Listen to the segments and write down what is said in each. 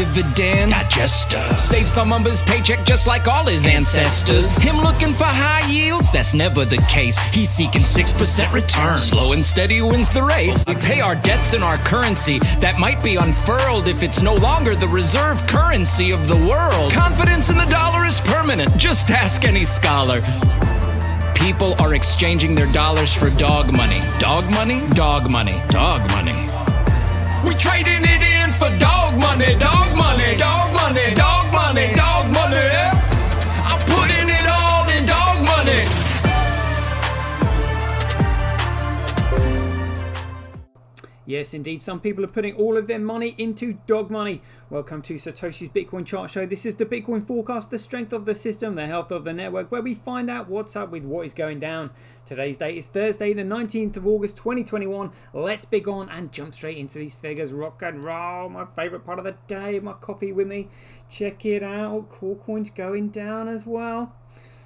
dividend digester. Save some of his paycheck just like all his ancestors. Him looking for high yields, that's never the case. He's seeking 6% return. Slow and steady wins the race. We pay our debts in our currency that might be unfurled if it's no longer the reserve currency of the world. Confidence in the dollar is permanent. Just ask any scholar. People are exchanging their dollars for dog money. Dog money? Dog money. Dog money. We trading it in for dog money. Dog money. Dog money. Dog money. Dog money. I'm putting it all in dog money. Yes, indeed. Some people are putting all of their money into dog money. Welcome to Satoshi's Bitcoin Chart Show. This is the Bitcoin forecast, the strength of the system, the health of the network, where we find out what's up with what is going down. Today's date is Thursday, the 19th of August, 2021. Let's big on and jump straight into these figures. Rock and roll, my favorite part of the day. My coffee with me. Check it out. Corecoin's going down as well.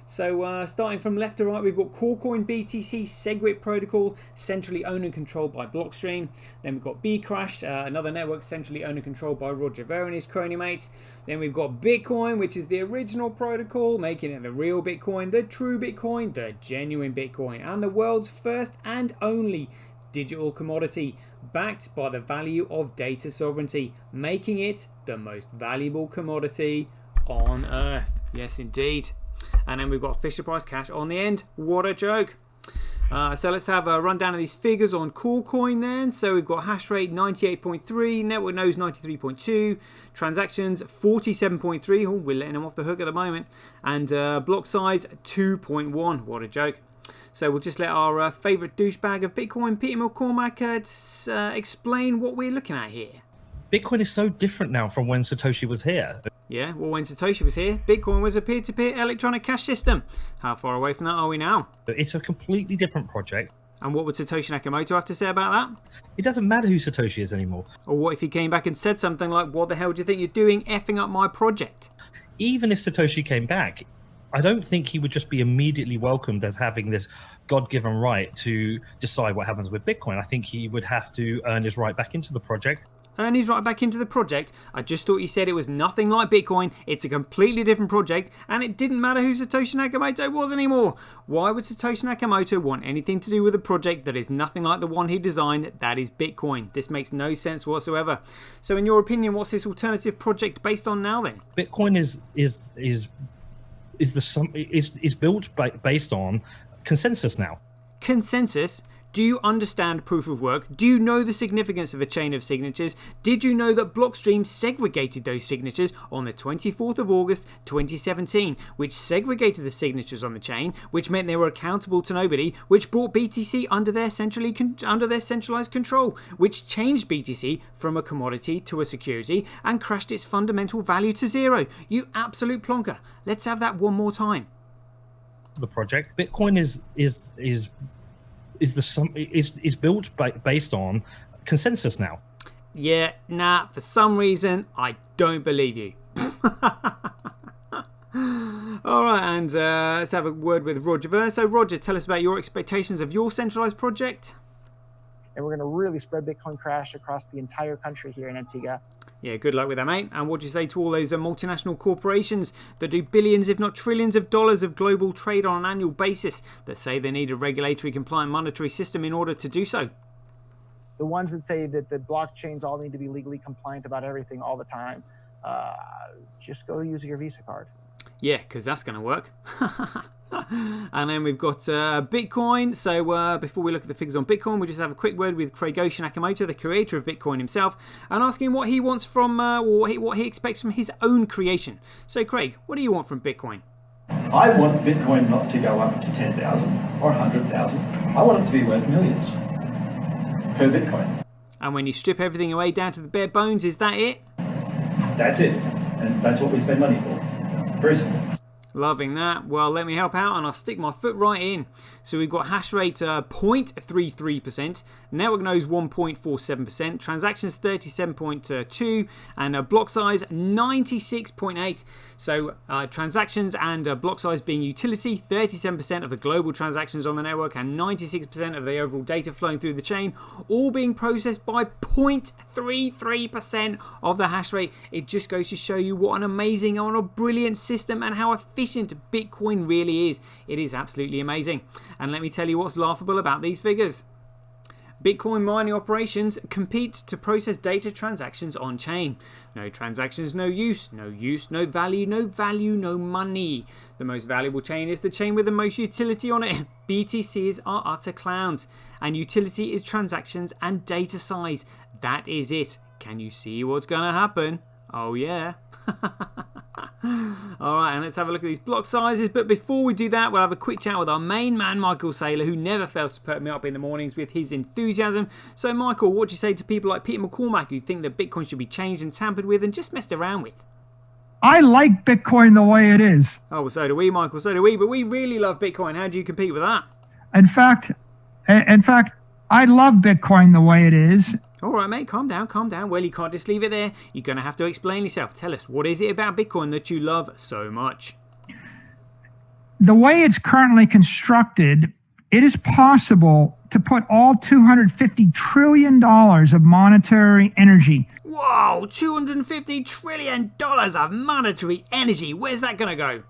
So starting from left to right, we've got Corecoin BTC SegWit protocol, centrally owned and controlled by Blockstream. Then we've got Bcrash, another network centrally owned and controlled by Roger Ver and his crony mates. Then we've got Bitcoin, which is the original protocol, making it the real Bitcoin, the true Bitcoin, the genuine Bitcoin, and the world's first and only digital commodity, backed by the value of data sovereignty, making it the most valuable commodity on Earth. Yes, indeed. And then we've got Fisher Price cash on the end. What a joke. So let's have a rundown of these figures on Corecoin then. So we've got hash rate 98.3, network nodes 93.2, transactions 47.3. Oh, we're letting them off the hook at the moment. And block size 2.1. What a joke. So we'll just let our favourite douchebag of Bitcoin, Peter McCormack, explain what we're looking at here. Bitcoin is so different now from when Satoshi was here. Yeah, well, when Satoshi was here, Bitcoin was a peer-to-peer electronic cash system. How far away from that are we now? It's a completely different project. And what would Satoshi Nakamoto have to say about that? It doesn't matter who Satoshi is anymore. Or what if he came back and said something like, what the hell do you think you're doing effing up my project? Even if Satoshi came back, I don't think he would just be immediately welcomed as having this God-given right to decide what happens with Bitcoin. I think he would have to earn his right back into the project. And he's right back into the project. I just thought you said it was nothing like Bitcoin. It's a completely different project, and it didn't matter who Satoshi Nakamoto was anymore. Why would Satoshi Nakamoto want anything to do with a project that is nothing like the one he designed, that is Bitcoin? This makes no sense whatsoever. So in your opinion, what's this alternative project based on now then? Bitcoin is built based on consensus now. Consensus? Do you understand proof of work? Do you know the significance of a chain of signatures? Did you know that Blockstream segregated those signatures on the 24th of August 2017, which segregated the signatures on the chain, which meant they were accountable to nobody, which brought BTC under their centralized control, which changed BTC from a commodity to a security and crashed its fundamental value to zero? You absolute plonker. Let's have that one more time. The project Bitcoin is built based on consensus now. Yeah, nah, for some reason, I don't believe you. Alright, and let's have a word with Roger Ver. So, Roger, tell us about your expectations of your centralized project. And we're going to really spread Bitcoin Crash across the entire country here in Antigua. Yeah, good luck with that, mate. And what do you say to all those multinational corporations that do billions, if not trillions of dollars of global trade on an annual basis that say they need a regulatory compliant monetary system in order to do so? The ones that say that the blockchains all need to be legally compliant about everything all the time, just go use your Visa card. Yeah, because that's going to work. And then we've got Bitcoin. So before we look at the figures on Bitcoin, we'll just have a quick word with Kragoshi Nakamoto, the creator of Bitcoin himself, and asking what he wants from, what he expects from his own creation. So Craig, what do you want from Bitcoin? I want Bitcoin not to go up to 10,000 or 100,000. I want it to be worth millions per Bitcoin. And when you strip everything away down to the bare bones, is that it? That's it. And that's what we spend money for. Very simple. Loving that. Well, let me help out and I'll stick my foot right in. So we've got hash rate 0.33%, network nodes 1.47%, transactions 37.2, and block size 96.8. So transactions and block size being utility, 37% of the global transactions on the network and 96% of the overall data flowing through the chain, all being processed by 0.33% of the hash rate. It just goes to show you what an amazing and a brilliant system and how efficient Bitcoin really is. It is absolutely amazing. And let me tell you what's laughable about these figures. Bitcoin mining operations compete to process data transactions on chain. No transactions, no use. No use, no value. No value, no money. The most valuable chain is the chain with the most utility on it. BTCs are utter clowns. And utility is transactions and data size. That is it. Can you see what's going to happen? Oh yeah. Alright, and let's have a look at these block sizes. But before we do that, we'll have a quick chat with our main man, Michael Saylor, who never fails to perk me up in the mornings with his enthusiasm. So, Michael, what do you say to people like Peter McCormack who think that Bitcoin should be changed and tampered with and just messed around with? I like Bitcoin the way it is. Oh, well, so do we, Michael. So do we. But we really love Bitcoin. How do you compete with that? In fact, I love Bitcoin the way it is. All right, mate, calm down, calm down. Well, you can't just leave it there. You're going to have to explain yourself. Tell us, what is it about Bitcoin that you love so much? The way it's currently constructed, it is possible to put all $250 trillion of monetary energy. Whoa, $250 trillion of monetary energy. Where's that going to go?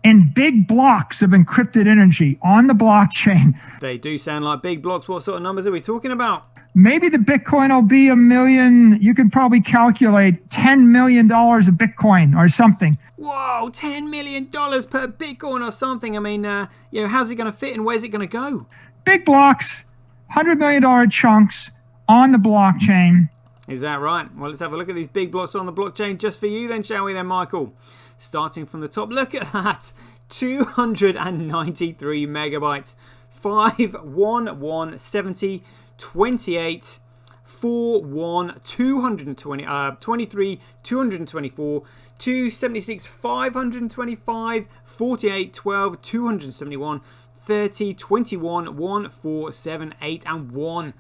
In big blocks of encrypted energy on the blockchain. They do sound like big blocks. What sort of numbers are we talking about? Maybe the Bitcoin will be $1 million. You can probably calculate $10 million of Bitcoin or something. Whoa, $10 million per Bitcoin or something. I mean, how's it going to fit and where's it going to go? Big blocks, $100 million chunks on the blockchain. Is that right? Well, let's have a look at these big blocks on the blockchain just for you then, shall we then, Michael? Starting from the top, look at that. 293 megabytes. 51170 28 41 220 23 224 276 525 48 12 271 30 21 1478 and 1.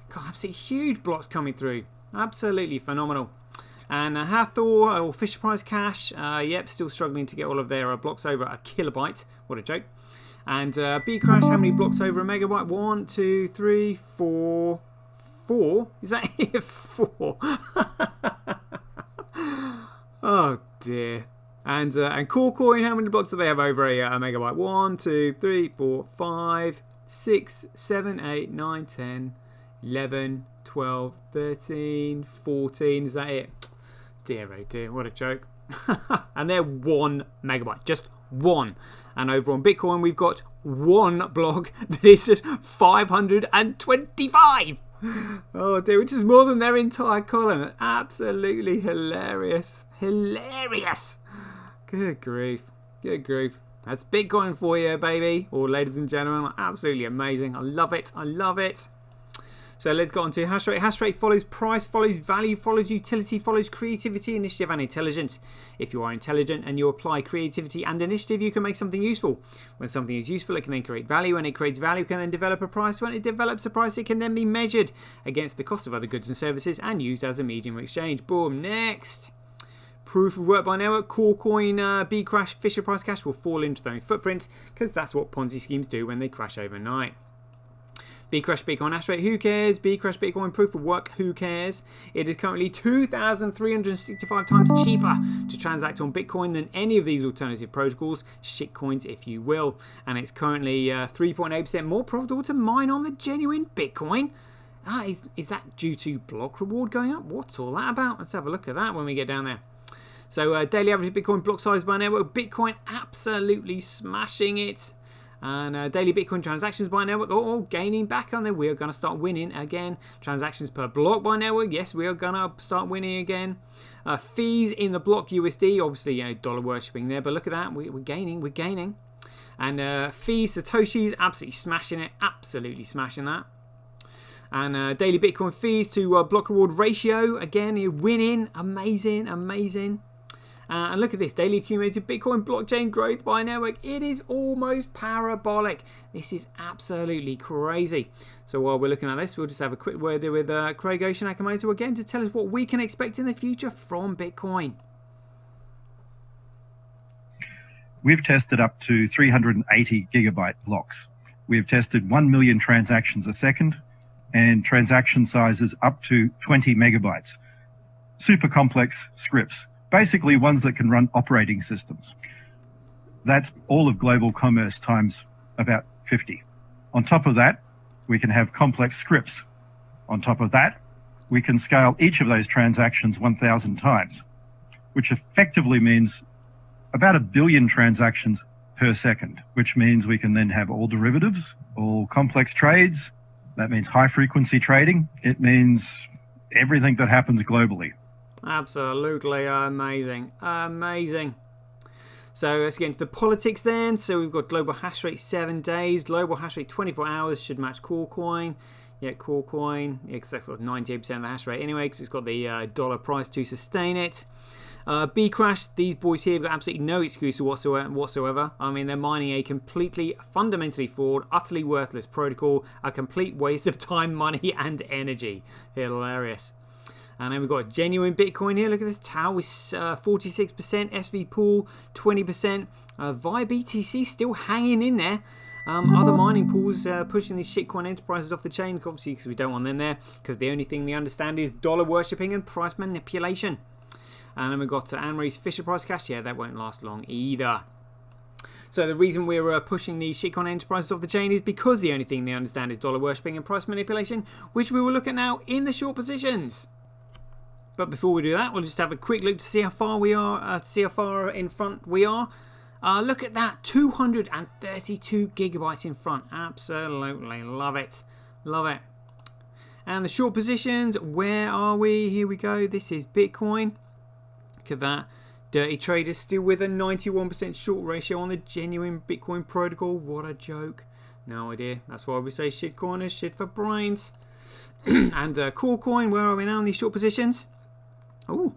God, absolutely huge blocks coming through. Absolutely phenomenal. And Hathor or Fisher Price Cash, yep, still struggling to get all of their blocks over a kilobyte. What a joke. And Bcrash, how many blocks over a megabyte? 1, 2, 3, 4. 4? Is that it? 4. Oh dear. And Corecoin, how many blocks do they have over a megabyte? 1, 2, 3, 4, 5, 6, 7, 8, 9, 10, 11, 12, 13, 14. Is that it? Dear oh dear, what a joke. And they're 1 megabyte, just 1. And over on Bitcoin, we've got 1 block that is just 525. Oh dear, which is more than their entire column. Absolutely hilarious. Hilarious. Good grief. Good grief. That's Bitcoin for you, baby. Or ladies and gentlemen, absolutely amazing. I love it. I love it. So let's go on to hash rate. Hash rate follows price, follows value, follows utility, follows creativity, initiative, and intelligence. If you are intelligent and you apply creativity and initiative, you can make something useful. When something is useful, it can then create value. When it creates value, it can then develop a price. When it develops a price, it can then be measured against the cost of other goods and services and used as a medium of exchange. Boom. Next. Proof of work by network. Corecoin, Bcrash, Fisher Price Cash will fall into their own footprint because that's what Ponzi schemes do when they crash overnight. Bcrash Bitcoin hash rate, who cares? Bcrash Bitcoin proof of work, who cares? It is currently 2,365 times cheaper to transact on Bitcoin than any of these alternative protocols, shitcoins if you will. And it's currently 3.8% more profitable to mine on the genuine Bitcoin. Is that due to block reward going up? What's all that about? Let's have a look at that when we get down there. So daily average Bitcoin block size by network. Bitcoin absolutely smashing it. And daily Bitcoin transactions by network, gaining back on there. We are going to start winning again. Transactions per block by network, yes, we are going to start winning again. Fees in the block USD, obviously, dollar worshipping there, but look at that, we're gaining. And fees, Satoshis, absolutely smashing it, absolutely smashing that. And daily Bitcoin fees to block reward ratio, again, you're winning, amazing. And look at this, daily accumulated Bitcoin blockchain growth by network. It is almost parabolic. This is absolutely crazy. So while we're looking at this, we'll just have a quick word with Craig Ocean-Nakamoto again to tell us what we can expect in the future from Bitcoin. We've tested up to 380 gigabyte blocks. We've tested 1 million transactions a second and transaction sizes up to 20 megabytes. Super complex scripts, basically ones that can run operating systems. That's all of global commerce times about 50. On top of that, we can have complex scripts. On top of that, we can scale each of those transactions 1,000 times, which effectively means about 1 billion transactions per second, which means we can then have all derivatives, all complex trades. That means high frequency trading. It means everything that happens globally. Absolutely amazing. Amazing. So let's get into the politics then. So we've got global hash rate 7 days, global hash rate 24 hours should match Corecoin. Yeah, Corecoin, yeah, because that's got 98% of the hash rate anyway, because it's got the dollar price to sustain it. Bcrash, these boys here have got absolutely no excuse whatsoever. I mean, they're mining a completely, fundamentally flawed, utterly worthless protocol, a complete waste of time, money, and energy. Hilarious. And then we've got genuine Bitcoin here. Look at this. Tau is 46%, SV Pool 20%. VIA BTC still hanging in there. Other mining pools pushing these shitcoin enterprises off the chain, obviously because we don't want them there, because the only thing they understand is dollar worshipping and price manipulation. And then we've got Anne-Marie's Fisher Price Cash. Yeah, that won't last long either. So the reason we're pushing these shitcoin enterprises off the chain is because the only thing they understand is dollar worshipping and price manipulation, which we will look at now in the short positions. But before we do that, we'll just have a quick look to see how far we are, see how far in front we are. Look at that, 232 gigabytes in front. Absolutely love it. Love it. And the short positions, where are we? Here we go. This is Bitcoin. Look at that. Dirty traders still with a 91% short ratio on the genuine Bitcoin protocol. What a joke. No idea. That's why we say shitcoiners, shit for brains. And Corecoin, where are we now in these short positions? Oh,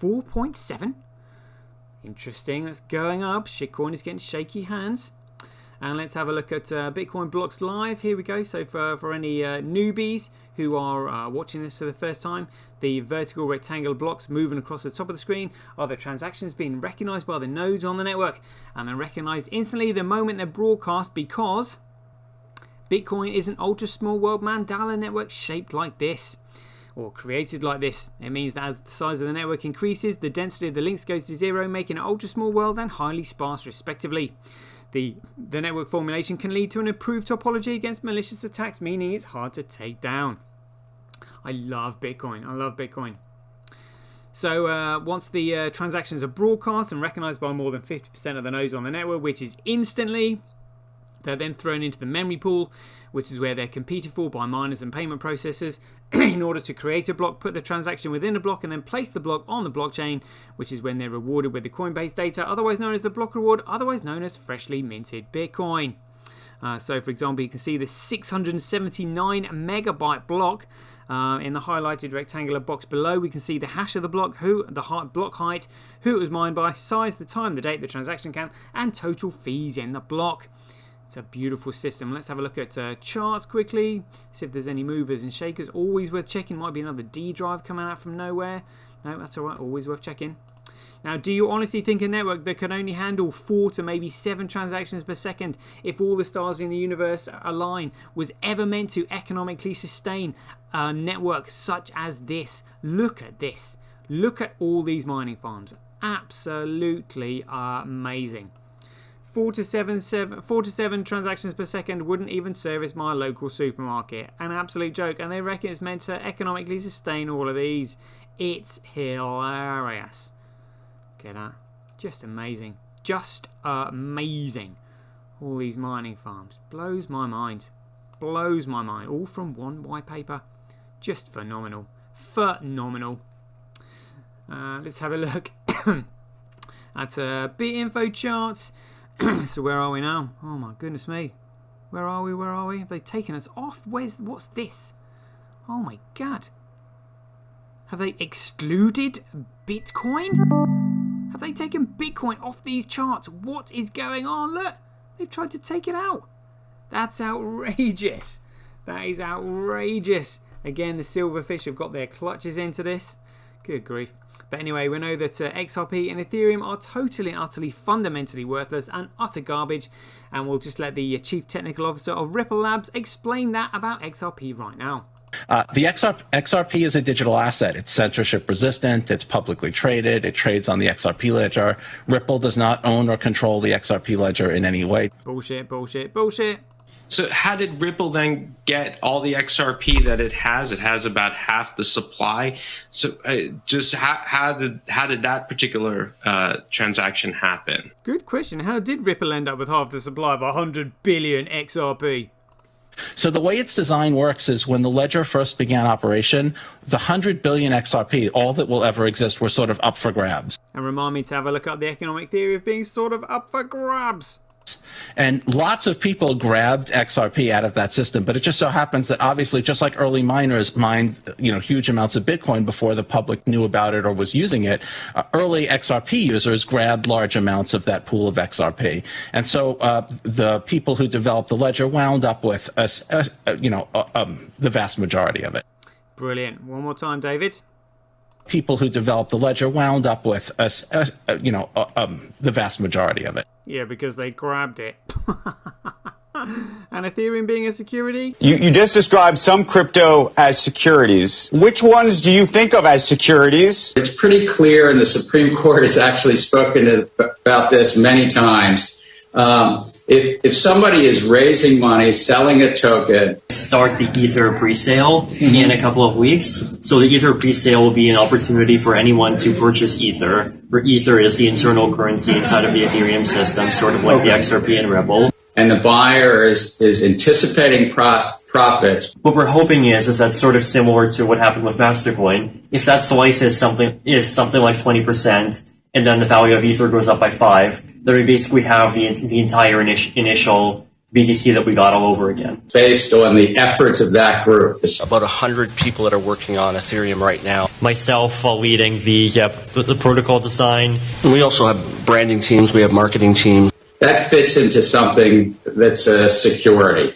4.7. Interesting. That's going up. Shitcoin is getting shaky hands. And let's have a look at Bitcoin Blocks Live. Here we go. So for any newbies who are watching this for the first time, the vertical rectangular blocks moving across the top of the screen are the transactions being recognized by the nodes on the network. And they're recognized instantly the moment they're broadcast, because Bitcoin is an ultra small world Mandela network shaped like this, or created like this. It means that as the size of the network increases, the density of the links goes to zero, making an ultra small world and highly sparse respectively. The network formulation can lead to an improved topology against malicious attacks, meaning it's hard to take down. I love Bitcoin. I love Bitcoin. So once the transactions are broadcast and recognized by more than 50% of the nodes on the network, which is instantly, they're then thrown into the memory pool, which is where they're competed for by miners and payment processors in order to create a block, put the transaction within a block, and then place the block on the blockchain, which is when they're rewarded with the Coinbase data, otherwise known as the block reward, otherwise known as freshly minted Bitcoin. So, for example, you can see the 679 megabyte block. In the highlighted rectangular box below, we can see the hash of the block, block height, who it was mined by, size, the time, the date, the transaction count, and total fees in the block. It's a beautiful system. Let's have a look at charts quickly, see if there's any movers and shakers. Always worth checking. Might be another D drive coming out from nowhere. No, that's all right. Always worth checking. Now, do you honestly think a network that can only handle 4 to maybe 7 transactions per second, if all the stars in the universe align, was ever meant to economically sustain a network such as this? Look at this. Look at all these mining farms. Absolutely amazing. 4 to 7 transactions per second wouldn't even service my local supermarket. An absolute joke. And they reckon it's meant to economically sustain all of these. It's hilarious. Look at that. Just amazing. Just amazing. All these mining farms. Blows my mind. Blows my mind. All from one white paper. Just phenomenal. Phenomenal. Let's have a look at BitInfo charts. So where are we now? Oh my goodness me. Where are we? Where are we? Have they taken us off? What's this? Oh my god. Have they excluded Bitcoin? Have they taken Bitcoin off these charts? What is going on? Look, they've tried to take it out. That's outrageous. That is outrageous. Again, the silverfish have got their clutches into this. Good grief. But anyway, we know that XRP and Ethereum are totally and utterly fundamentally worthless and utter garbage. And we'll just let the Chief Technical Officer of Ripple Labs explain that about XRP right now. The XRP is a digital asset. It's censorship resistant. It's publicly traded. It trades on the XRP ledger. Ripple does not own or control the XRP ledger in any way. Bullshit, bullshit, bullshit. So how did Ripple then get all the XRP that it has? It has about half the supply. So just how did that particular transaction happen? Good question. How did Ripple end up with half the supply of 100 billion XRP? So the way its design works is when the ledger first began operation, the 100 billion XRP, all that will ever exist, were sort of up for grabs. And remind me to have a look at the economic theory of being sort of up for grabs. And lots of people grabbed XRP out of that system, but it just so happens that obviously, just like early miners mined, huge amounts of Bitcoin before the public knew about it or was using it, early XRP users grabbed large amounts of that pool of XRP. And so the people who developed the ledger wound up with, the vast majority of it. Brilliant. One more time, David. People who developed the ledger wound up with, the vast majority of it. Yeah, because they grabbed it. And Ethereum being a security? You just described some crypto as securities. Which ones do you think of as securities? It's pretty clear, and the Supreme Court has actually spoken about this many times. If somebody is raising money, selling a token, start the Ether presale in a couple of weeks. So the Ether presale will be an opportunity for anyone to purchase Ether, where Ether is the internal currency inside of the Ethereum system, sort of like the XRP and Ripple. And the buyer is anticipating profits. What we're hoping is that sort of similar to what happened with Mastercoin. If that slice is something like 20%, and then the value of Ether goes up by 5, then we basically have the entire initial BTC that we got all over again. Based on the efforts of that group. About 100 people that are working on Ethereum right now. Myself leading the protocol design. And we also have branding teams, we have marketing teams. That fits into something that's a security.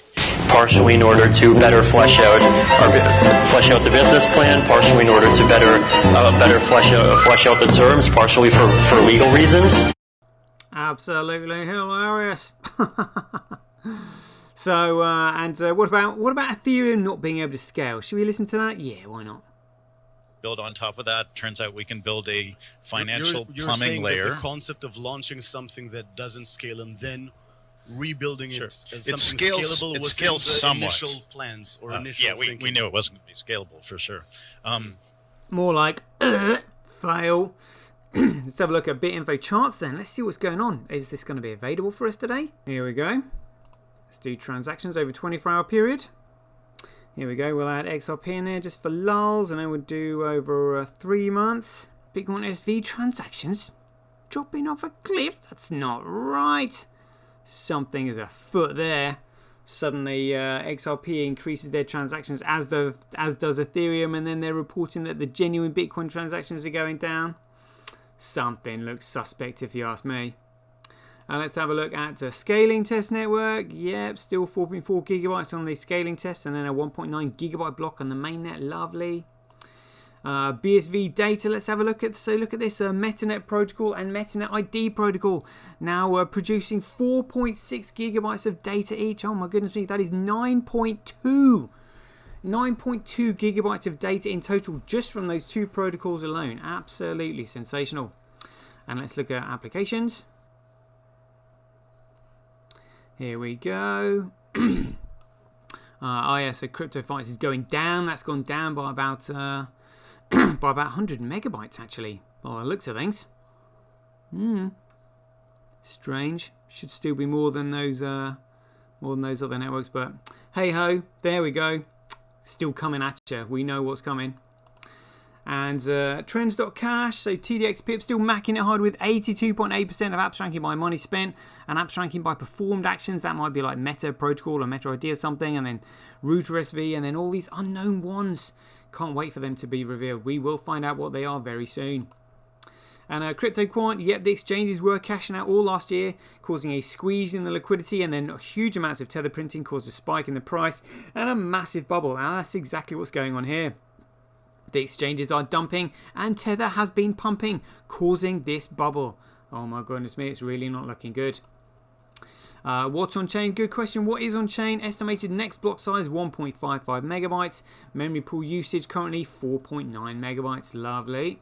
Partially in order to better flesh out the business plan, partially in order to better flesh out the terms, partially for legal reasons. Absolutely hilarious. So, what about Ethereum not being able to scale? Should we listen to that? Yeah, why not? Build on top of that. Turns out we can build a financial you're plumbing saying layer. That the concept of launching something that doesn't scale and then rebuilding it as something scalable it was scales in the somewhat. Initial plans or initial thinking. We knew it wasn't going to be scalable for sure. More like fail. Let's have a look at BitInfo charts then. Let's see what's going on. Is this going to be available for us today? Here we go. Let's do transactions over 24-hour period. Here we go. We'll add XRP in there just for lulz, and then we'll do over 3 months. Bitcoin SV transactions dropping off a cliff. That's not right. Something is afoot there. Suddenly XRP increases their transactions as does Ethereum, and then they're reporting that the genuine Bitcoin transactions are going down. Something looks suspect if you ask me. Let's have a look at scaling test network. Yep, still 4.4 gigabytes on the scaling test, and then a 1.9 gigabyte block on the mainnet. Lovely. BSV data. Let's have a look at. So look at this MetaNet protocol and MetaNet ID protocol now producing 4.6 gigabytes of data each. Oh my goodness me, that is 9.2 gigabytes of data in total just from those two protocols alone. Absolutely sensational. And let's look at applications. Here we go. Yeah, so CryptoFights is going down. That's gone down by about 100 megabytes actually, by the looks of things. Strange. Should still be more than those other networks, but hey ho, there we go. Still coming at you. We know what's coming. And trends.cash, so TDX pip still macking it hard with 82.8% of apps ranking by money spent and apps ranking by performed actions. That might be like Meta Protocol or Meta ID or something, and then Router SV, and then all these unknown ones. Can't wait for them to be revealed. We will find out what they are very soon. And CryptoQuant, yep, the exchanges were cashing out all last year, causing a squeeze in the liquidity, and then huge amounts of tether printing caused a spike in the price and a massive bubble. And that's exactly what's going on here. The exchanges are dumping and Tether has been pumping, causing this bubble. Oh my goodness me, it's really not looking good. What's on chain? Good question. What is on chain? Estimated next block size 1.55 megabytes. Memory pool usage currently 4.9 megabytes. Lovely.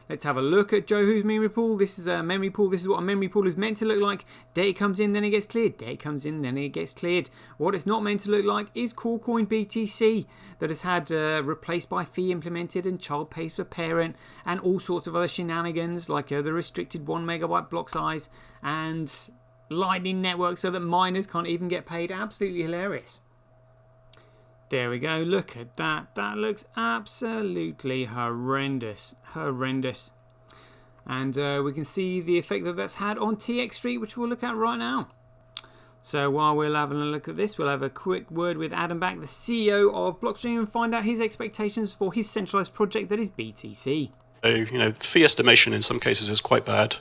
Let's have a look at Johu's memory pool. This is a memory pool. This is what a memory pool is meant to look like. Data comes in, then it gets cleared. Data comes in, then it gets cleared. What it's not meant to look like is Corecoin BTC that has had replaced by fee implemented and child pays for parent and all sorts of other shenanigans like the restricted 1 megabyte block size and Lightning Network so that miners can't even get paid. Absolutely hilarious. There we go, look at that. That looks absolutely horrendous. Horrendous. And we can see the effect that that's had on TX Street, which we'll look at right now. So while we're having a look at this, we'll have a quick word with Adam Back, the CEO of Blockstream, and find out his expectations for his centralized project that is BTC. So, fee estimation in some cases is quite bad.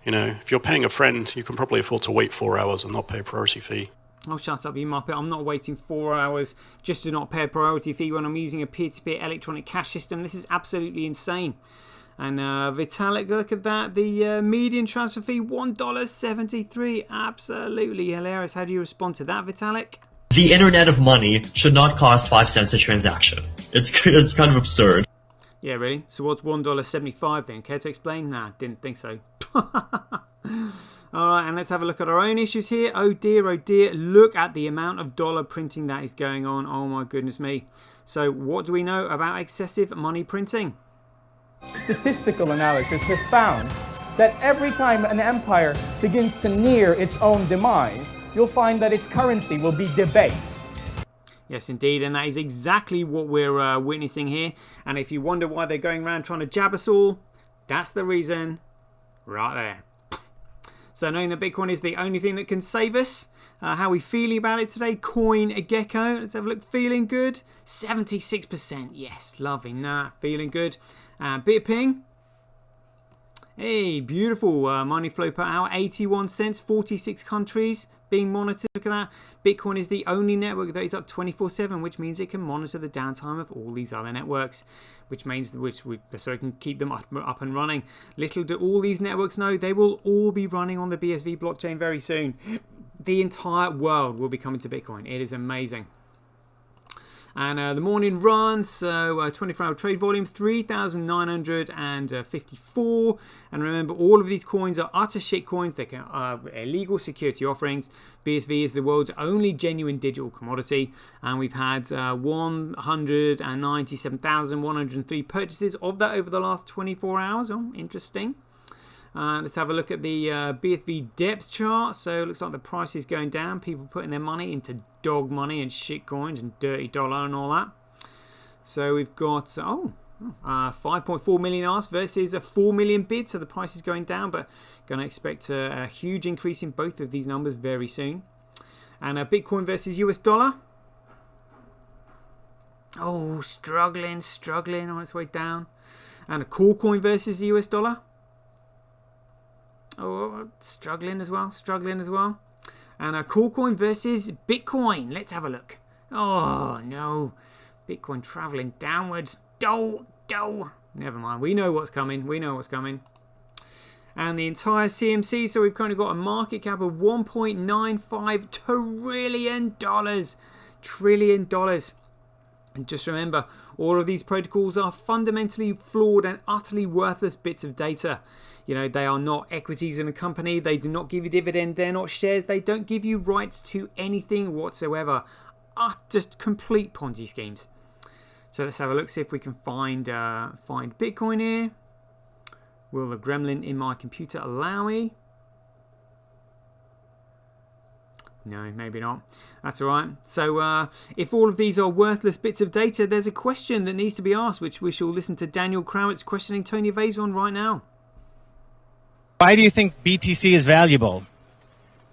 If you're paying a friend, you can probably afford to wait 4 hours and not pay a priority fee. Oh, shut up, you muppet. I'm not waiting 4 hours just to not pay a priority fee when I'm using a peer-to-peer electronic cash system. This is absolutely insane. And Vitalik, look at that. The median transfer fee, $1.73. Absolutely hilarious. How do you respond to that, Vitalik? The internet of money should not cost 5 cents a transaction. It's kind of absurd. Yeah, really? So what's $1.75 then? Care to explain? Nah, didn't think so. Alright, and let's have a look at our own issues here. Oh dear, look at the amount of dollar printing that is going on. Oh my goodness me. So what do we know about excessive money printing? Statistical analysis has found that every time an empire begins to near its own demise, you'll find that its currency will be debased. Yes, indeed, and that is exactly what we're witnessing here. And if you wonder why they're going around trying to jab us all, that's the reason right there. So knowing that Bitcoin is the only thing that can save us, how are we feeling about it today? CoinGecko, let's have a look. Feeling good? 76%. Yes, loving that. Feeling good. Bitping. Hey, beautiful. Money flow per hour, 81 cents, 46 countries being monitored. Look at that. Bitcoin is the only network that is up 24/7, which means it can monitor the downtime of all these other networks, which means so it can keep them up and running. Little do all these networks know, they will all be running on the BSV blockchain very soon. The entire world will be coming to Bitcoin. It is amazing. And the morning run, so 24-hour trade volume, 3,954. And remember, all of these coins are utter shit coins. They are illegal security offerings. BSV is the world's only genuine digital commodity. And we've had 197,103 purchases of that over the last 24 hours. Oh, interesting. Let's have a look at the BSV depth chart. So it looks like the price is going down. People putting their money into dog money and shit coins and dirty dollar and all that. So we've got 5.4 million asks versus a 4 million bid. So the price is going down, but going to expect a huge increase in both of these numbers very soon. And Bitcoin versus US dollar. Oh, struggling on its way down. And a Corecoin versus the US dollar. Oh, struggling as well. And a Corecoin versus Bitcoin. Let's have a look. Oh, no. Bitcoin traveling downwards. Never mind. We know what's coming. And the entire CMC. So we've currently got a market cap of $1.95 trillion. And just remember, all of these protocols are fundamentally flawed and utterly worthless bits of data. They are not equities in a company. They do not give you dividend. They're not shares. They don't give you rights to anything whatsoever. Just complete Ponzi schemes. So let's have a look, see if we can find Bitcoin here. Will the gremlin in my computer allow me? No, maybe not. That's all right. So if all of these are worthless bits of data, there's a question that needs to be asked, which we shall listen to Daniel Krawitz questioning Tony Vaison right now. Why do you think BTC is valuable?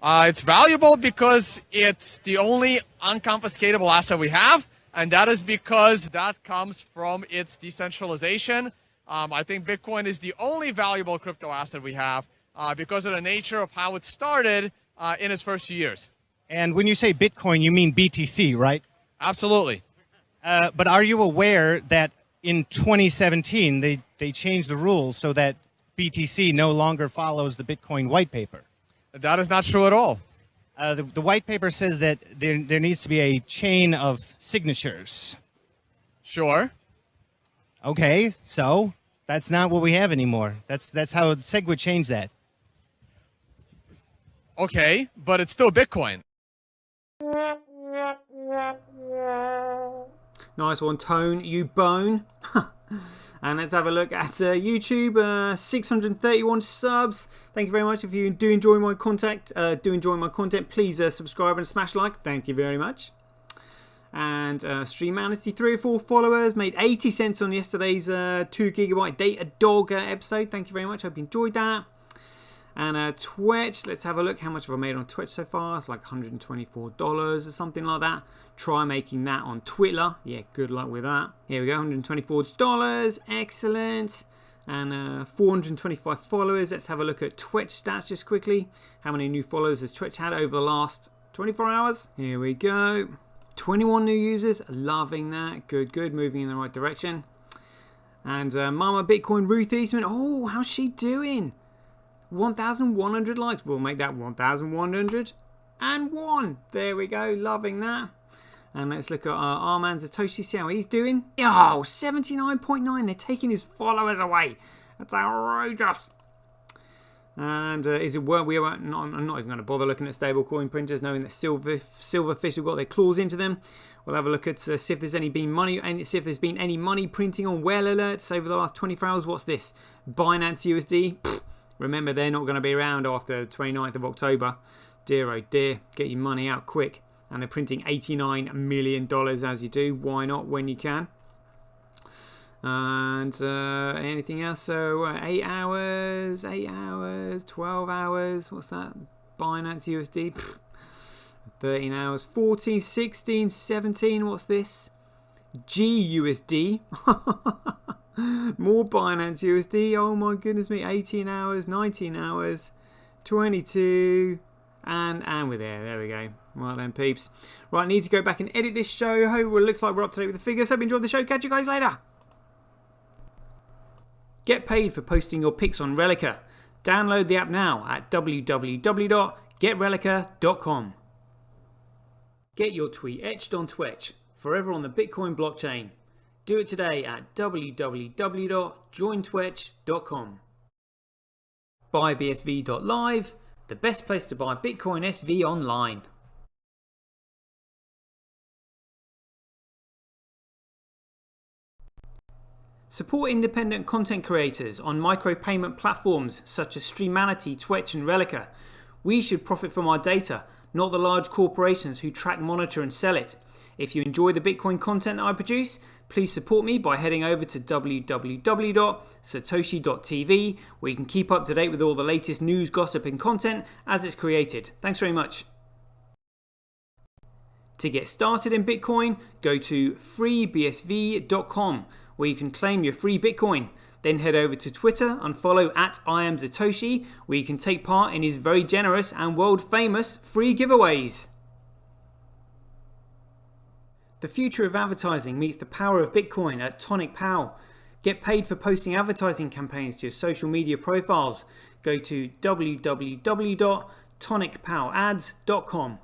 It's valuable because it's the only unconfiscatable asset we have, and that is because that comes from its decentralization. I think Bitcoin is the only valuable crypto asset we have because of the nature of how it started in its first few years. And when you say Bitcoin, you mean BTC, right? Absolutely. But are you aware that in 2017, they changed the rules so that BTC no longer follows the Bitcoin white paper? That is not true at all. The white paper says that there needs to be a chain of signatures. Sure. Okay, so that's not what we have anymore. That's how SegWit changed that. Okay, but it's still Bitcoin. Nice one, Tone, you bone. And let's have a look at YouTube. 631 subs. Thank you very much. If you do enjoy my content, please subscribe and smash like. Thank you very much. And Streamanity, 3 or 4 followers, made 80 cents on yesterday's 2 GB Datadog episode. Thank you very much. Hope you enjoyed that. And Twitch, let's have a look. How much have I made on Twitch so far? It's like $124 or something like that. Try making that on Twitter. Yeah, good luck with that. Here we go, $124. Excellent. And 425 followers. Let's have a look at Twitch stats just quickly. How many new followers has Twitch had over the last 24 hours? Here we go. 21 new users. Loving that. Good, good. Moving in the right direction. And Mama Bitcoin Ruth Eastman. Oh, how's she doing? 1,100 likes. We'll make that 1,101. There we go. Loving that. And let's look at Arman Satoshi. See how he's doing. Oh, 79.9. They're taking his followers away. That's outrageous. And is it worth? I'm not even going to bother looking at stablecoin printers, knowing that Silverfish have got their claws into them. We'll have a look at see if there's been any money printing on whale alerts over the last 24 hours. What's this? Binance USD. Pfft. Remember, they're not going to be around after the 29th of October. Dear, oh dear. Get your money out quick. And they're printing $89 million as you do. Why not when you can? And anything else? So 8 hours, 12 hours. What's that? Binance USD. Pfft. 13 hours. 14, 16, 17. What's this? GUSD. More Binance USD. Oh my goodness me. 18 hours, 19 hours, 22, and we're there. There we go. Right then, peeps. Right, I need to go back and edit this show. Hope it looks like we're up to date with the figures. Hope you enjoyed the show. Catch you guys later. Get paid for posting your pics on Relica. Download the app now at www.getrelica.com. Get your tweet etched on Twitch, forever on the Bitcoin blockchain. Do it today at www.jointwitch.com. BuyBSV.live, the best place to buy Bitcoin SV online. Support independent content creators on micropayment platforms such as Streamanity, Twitch and Relica. We should profit from our data, not the large corporations who track, monitor and sell it. If you enjoy the Bitcoin content that I produce, please support me by heading over to www.satoshi.tv, where you can keep up to date with all the latest news, gossip and content as it's created. Thanks very much. To get started in Bitcoin, go to freebsv.com, where you can claim your free Bitcoin. Then head over to Twitter and follow @IamSatoshi, where you can take part in his very generous and world famous free giveaways. The future of advertising meets the power of Bitcoin at Tonic Pow. Get paid for posting advertising campaigns to your social media profiles. Go to www.tonicpowads.com.